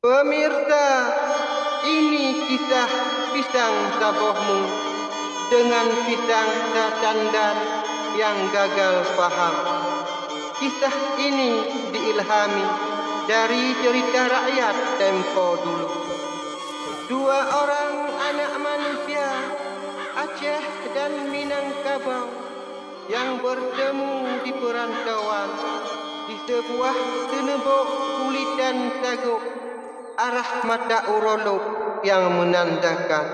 Pemirsa, ini kisah pisang sabohmu dengan pisang candar yang gagal paham. Kisah ini diilhami dari cerita rakyat tempo dulu. Dua orang anak manusia, Aceh dan Minangkabau, yang bertemu di perantauan di sebuah tenebok kulit dan saguk arah mata urolog yang menandakan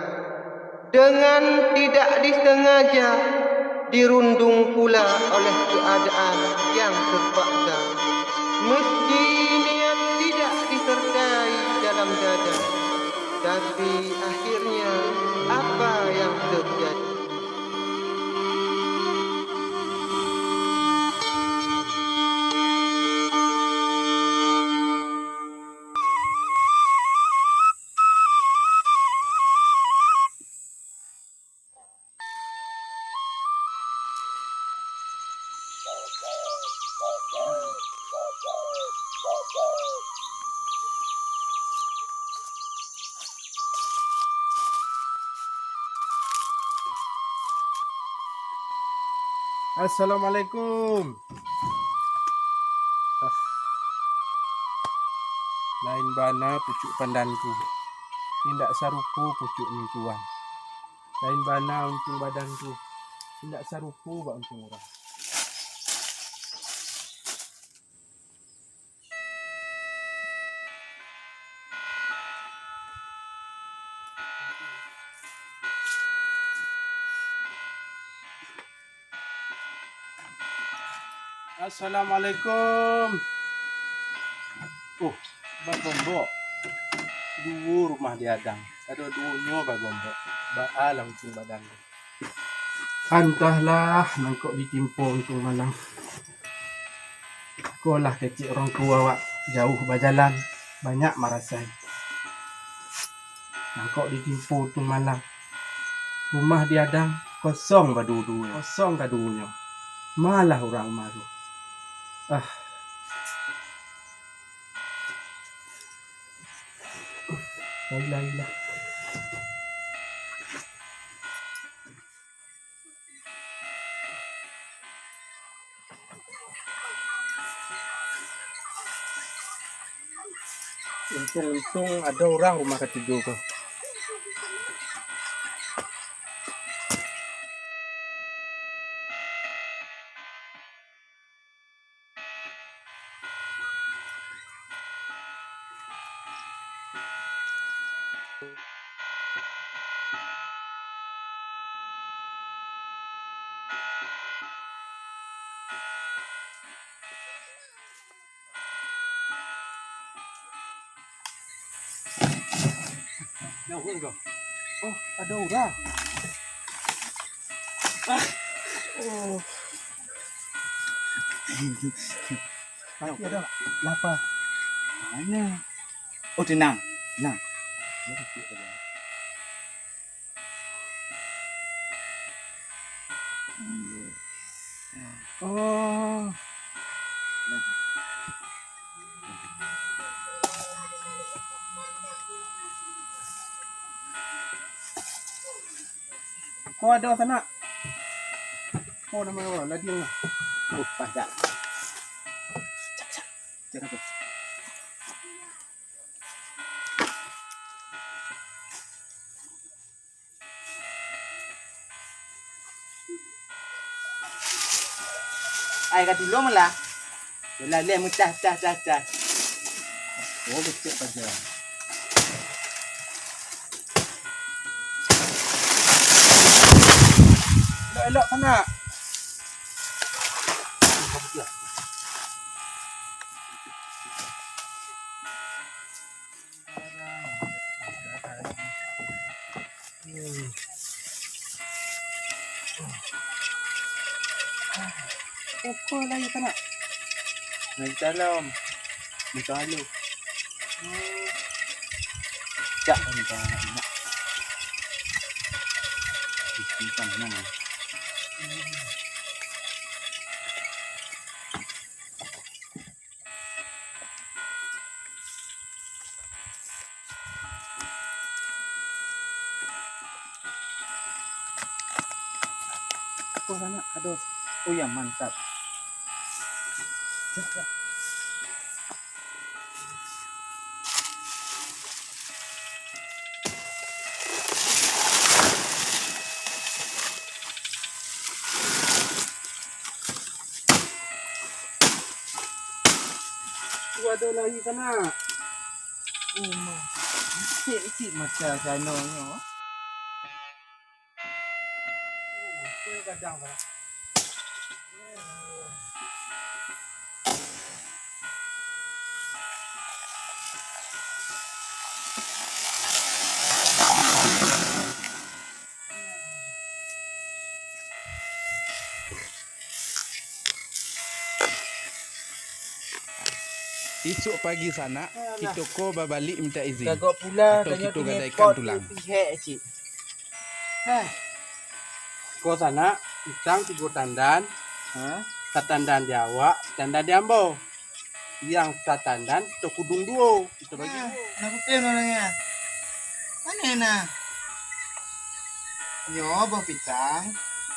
dengan tidak disengaja dirundung pula oleh keadaan yang terpaksa, meski niat tidak disertai dalam dada. Tapi akhirnya apa yang terjadi? Assalamualaikum. Lain bana pucuk pandanku, tindak sarupu pucuk mingkuan. Lain bana untung badanku, tindak sarupu bak untung orang. Assalamualaikum. Bagombok. Dua rumah diadang. Ada duanya bagombok. Baal untung badanku. Entahlah nangkok ditimpo untung malam. Kolah kecil orang tua wak jauh berjalan, banyak marasai. Nangkok ditimpo untung malam. Rumah diadang kosong badudunya, kosong kadunya. Malah orang maru. Lailah. Untung ada orang rumah ketiga kau. Oh, ada orang. Pasti ada lapa. Mana? Oh, tenang. Oh. Kau ada sana? Kau nama apa? Lading lah. Oh, pada. Cak. Ai kat dulu malah. Le mucah. Oh, becek pada. Elok sana. Kau lagi sana. Salam. Mutalu. Cak entah nak. Simpan mana? Kau sana kados. Oh ya mantap. Cakap. Tu ada lagi sana. Oh ma. Isi macam sana ni. Tu kadang kan. Esok pagi sana kita ko balik minta izin. Gagak pula Atau tanya kita tu gadaikan tulang. Pihak cik. Kau sana pisang 3 tandan, Ha? tandan di awak, tandan di ambo. Yang tandan tu kudung 2. Kita bagi. Nak putih orangnya. Mana nak? Yo, buah pisang.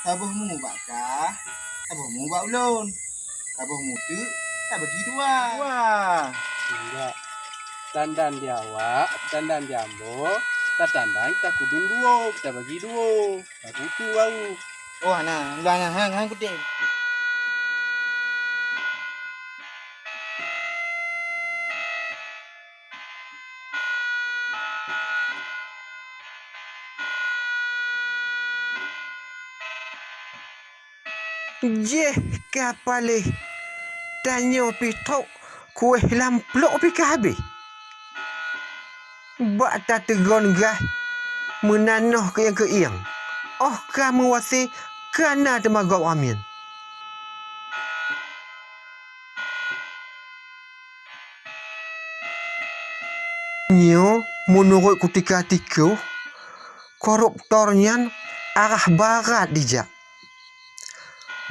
Tabuhmu bakar. Tabuhmu bak ulun. Tabuhmu tu tak bagi dua. Wah. Enggak. Tandan di awak, tandan di ambo, tandan kita kudung 2, kita bagi 2. Baru tu baru. Oh, nah, hang putih. Je kapale tanyo pitok kuih lamplok pi ke habis. Bak ta tegon gah menanoh ke yang ke iang. Oh kamu wasi kana temagau amin. Nyo menurut kutika tiku koruptornya arah barat dijak.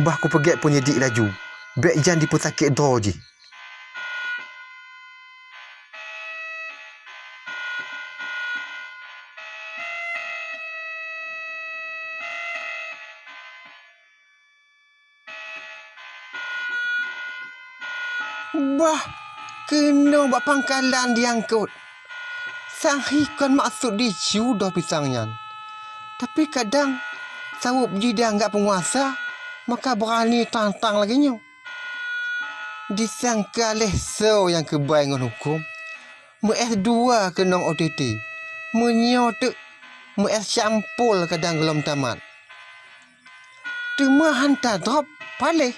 Bah ku pergi penyidik laju. Bek jan di pesakit droji. Bah, kena buat pangkalan diangkut. Sang hikon maksud dicu dah pisangnya. Tapi kadang sawup jida anggap penguasa, maka berani tantang lagi nyo. Disangka leso yang kebaik dengan hukum. Mu-S2 ke nong OTT. Menyotek mu-S campul kadang belum tamat. Cuma hantar drop palih.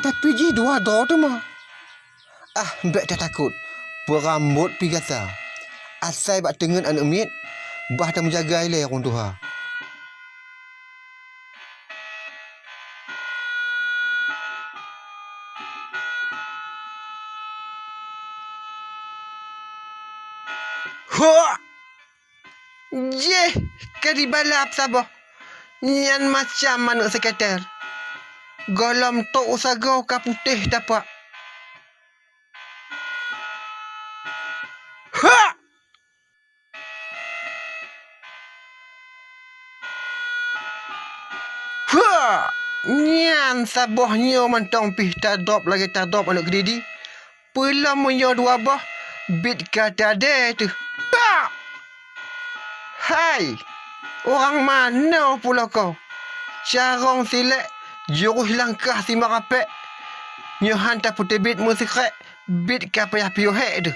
Tapi ji 2 drop tu mah. Ah, mbak dah takut. Berambut pigasa. Asal bak tengen anak mit, bah tak menjaga ilai orang tuha. Ho! Je, kadi balap sabah. Nyan macam mana sekretar. Golom tok usagau ka putih dapat. Ha! Ha! Nyan sabahnya mantong pih tak drop lagi tak drop anak kedidi. Pelam menyo 2 bah. Bit kata ada tu. Ha! Hai! Orang mana pula kau? Carong silek, jurus langkah si marapek. Nyo hantar putih bit musikret, bit ka payah piohek tu.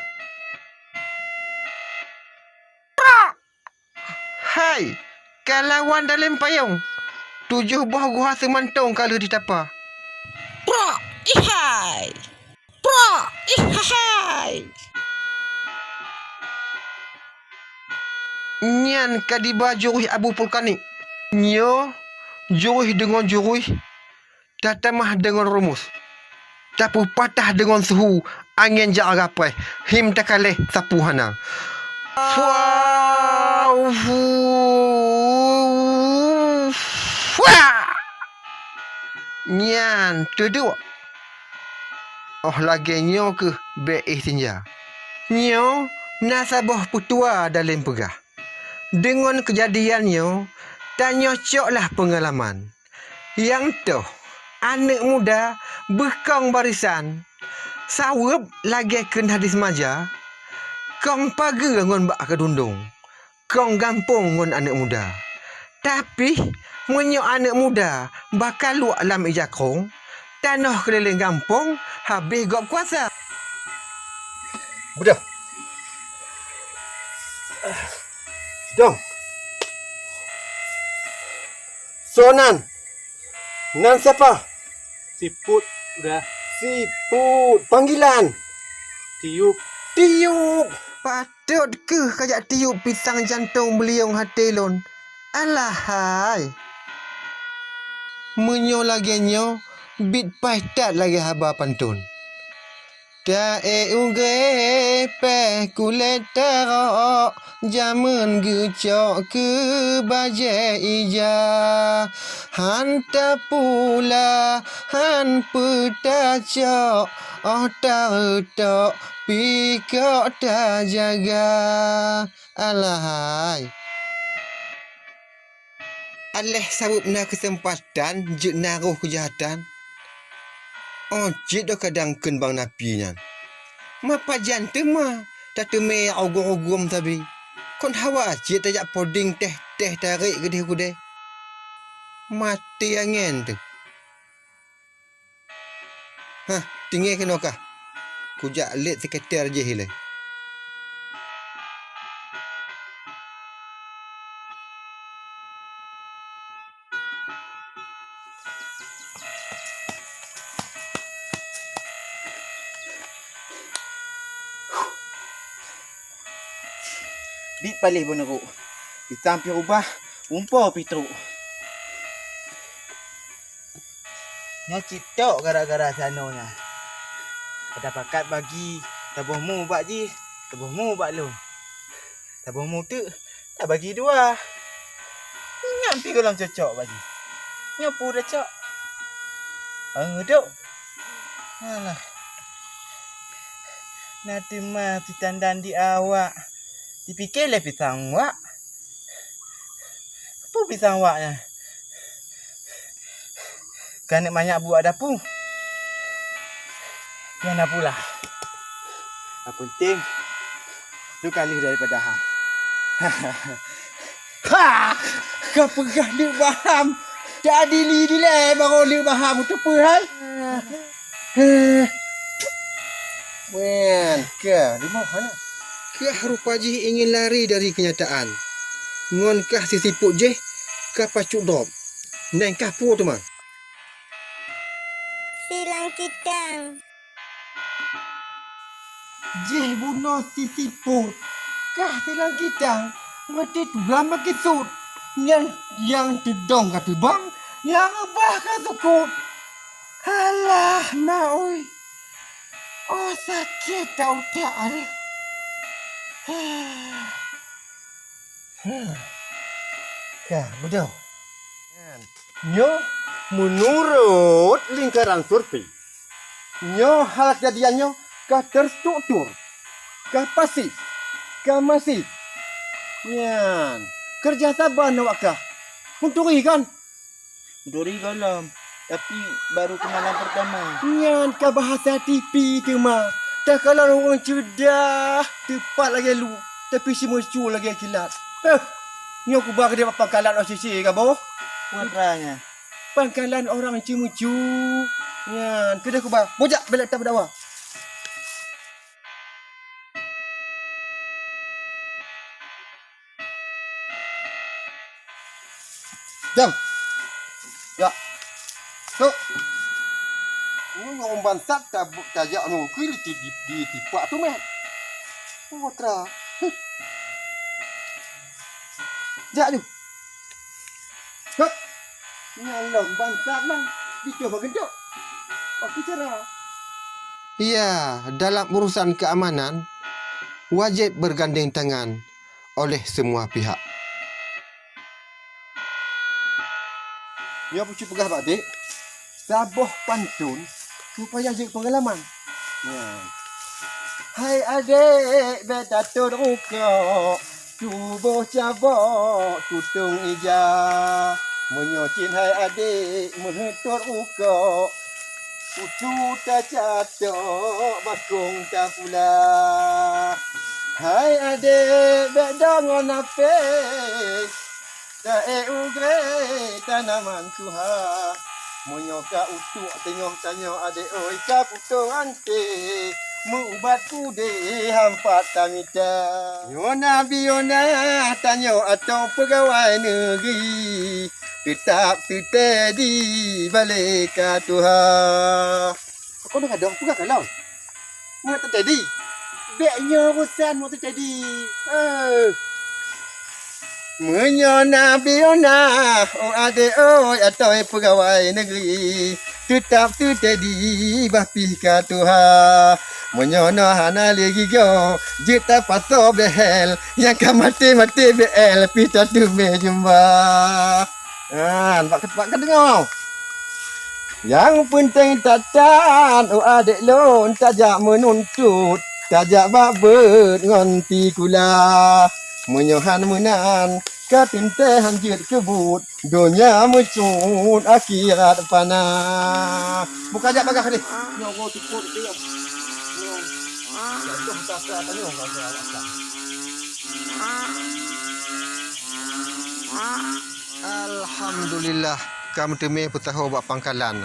Hai, kalawan dalam payung. 7 buah gua semantong kalau ditapa. Pra, ihai. Pra, ihai. Nyan kadiba jurus abu vulkanik. Nyo jurus dengan jurus, tatamah dengan rumus. Tapu patah dengan suhu, angin jak rapai. Him takaleh sapu hana. Wow. Nyan tuduk. Oh lagi nyo ke be sinja. Nyo nasabah putua dalam pegah. Dengan kejadiannya, tak nyocoklah pengalaman. Yang tu, anak muda bekong barisan. Sawep lagi ken hadis maja. Kong pagi ngon bak kedundung. Kong gampung ngon anak muda. Tapi, menyo anak muda bakal luak lam ijakong. Tanah keliling kampung habis gop kuasa. Budak. Dong. Sonan. Nan siapa? Siput udah Siput. Panggilan. tiup. Tiup. Patut ke kajak tiup pisang jantung beliung hati lon. Alahai. Menyo lagi nyo, bit paitat lagi haba pantun. Ta uge pe kulet terok jamun gucok ke baje ija hanta pula han petacok tak pikok tak jaga alahai. Aleh sabuk na kesempatan juk naruh kejahatan. Jid dah kadang ken bang napi nyan. Mapa jante ma tak teme ogom-ogom tabi. Kon hawa jid tajak poding teh tarik gedeh kude. Mati angin tu. Tinggi kena kah? Kujak let seketar je hilai. Bit balik beneruk. Ditampil ubah. Umpah pitruk. Nya citok gara-gara sanonya. Pada pakat bagi tabuhmu bak ji. Tabuhmu bak lu. Tabuhmu tu tak bagi dua. Nyampi kolam cocok bagi. Nyapu dah cok. Duk. Alah. Nanti mah ditandan di awak. Dipikir lah pisang wak. Apa pisang waknya? Kan banyak buat dapur. Yang nak pula. Yang penting tu kali daripada ham. Ha! Kau pegah dia baham. Tak adili dilai baru dia baham tu apa hal? Wen, Ke, di mana? kah rupa ji ingin lari dari kenyataan. Ngon kah si siput je, kah pacuk dop. Neng kah pu tu mah. Silang kitang. Je bunuh si siput. Kah silang kita. Mati tu lama kisut. Yang tedong kata bang. Yang abah kata sukut. Alah, maui. Oh, sakit tau tak ada. Kah, betul. Nyo, menurut lingkaran survei, nyo hal kejadiannya kah terstruktur, kah pasif, kah masif. Nyan, kerja sabar nak kah? Unturi kan? Duri galam. Tapi baru kenalan pertama. Nyan, kah bahasa TV tu mah. Tak kalau orang cerdas, tepat lagi lu. Tapi si muncul lagi kilat. Nyo aku bagi dia pangkalan OCC ke boh? Warnanya. Pangkalan orang cimucu. Nyan, kedai aku bang. Bojak belak tak berdawa. Jam. Ya. So. Ini orang bansat tajak nu kuil di tipak tu meh. Motra. Jak tu. Hop. Nyalong bansat bang. Dicoba gendok. Apa cara? Ya, dalam urusan keamanan wajib bergandeng tangan oleh semua pihak. Ya pucu pegah Pak Dik. Saboh pantun supaya jadi pengalaman. Ya. Hai adik beta turuk tubuh cabok tutung ija Menyocin hai adik menghetur uko Pucu tak jatuh bakung tak pula Hai adik bedongon ape Tak ugre tanaman tuha Menyoka utuk tengok-tengok adik oi ka putu ante Mubat kude hampat tamita Yona biona tanyo atau pegawai negeri Tetap tertedi balik ke Tuhan Kau dah ada apa kalau? Mau terjadi? Beknya bosan mau terjadi Menyona biona oh adik oi atau pegawai negeri Tetap terjadi bapi ke Tuhan Menyona hana lagi go Jita paso behel Yang kan mati-mati behel Pita tu jumpa Nampak dengar Yang penting tatan oh adik lon Tajak menuntut Tajak babet nganti kula Menyohan menan Katinte hanjir kebut Dunia mecut akhirat panah Buka ajak bagah ni Nyogo tiput tengok Jatuh tak tanya Alhamdulillah kami temi putaho buat pangkalan.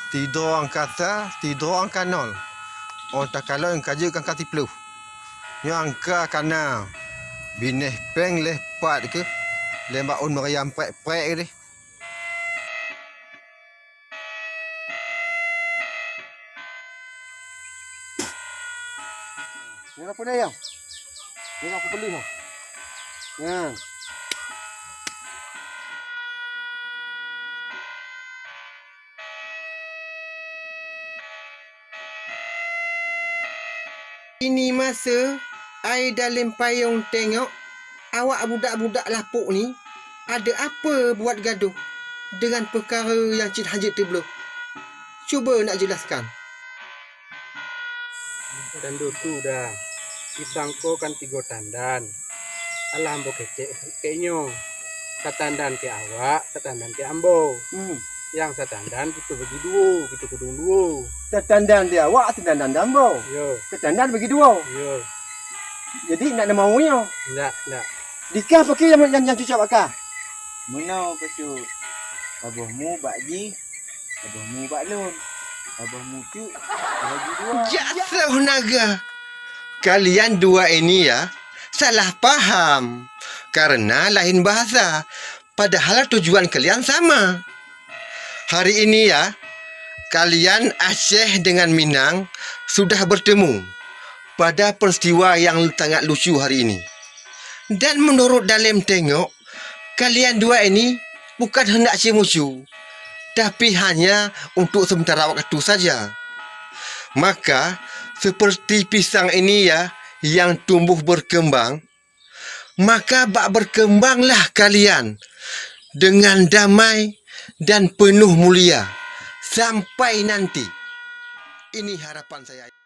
Tidur ang kata, tidur ang kanol. On tak kalau yang kaji kan kati pelu. Yang angka kana bineh peng lepat ke. Lembak on meriam prek-prek ni. Ni apa dia yang? Ni aku beli ha. Ya. Ini masa ai dalam payung tengok awak budak-budak lapuk ni ada apa buat gaduh dengan perkara yang Cik Haji tu belum. Cuba nak jelaskan. Tandu tu dah. Isangko kan 3 tandan. Alam bo kecek kenyo. Satandan ke awak, satandan ke ambo. Yang satandan kita bagi 2, kita kudung 2. Satandan dia awak, satandan dambo. Yo, Satandan bagi 2. yo. Jadi nak mau nya. Ndak. Dikah pakai yang cucuk akak. Menau pesu. Abahmu bakji, abahmu baklon. Abahmu tu bagi 2. Jatuh naga. Kalian dua ini ya salah paham. Karena lain bahasa. Padahal tujuan kalian sama. Hari ini ya, kalian Aceh dengan Minang sudah bertemu pada peristiwa yang sangat lucu hari ini. Dan menurut Dalim tengok, kalian dua ini bukan hendak cimucu, tapi hanya untuk sementara waktu saja. Maka, seperti pisang ini ya, yang tumbuh berkembang, maka bak berkembanglah kalian dengan damai dan penuh mulia sampai nanti. Ini harapan saya.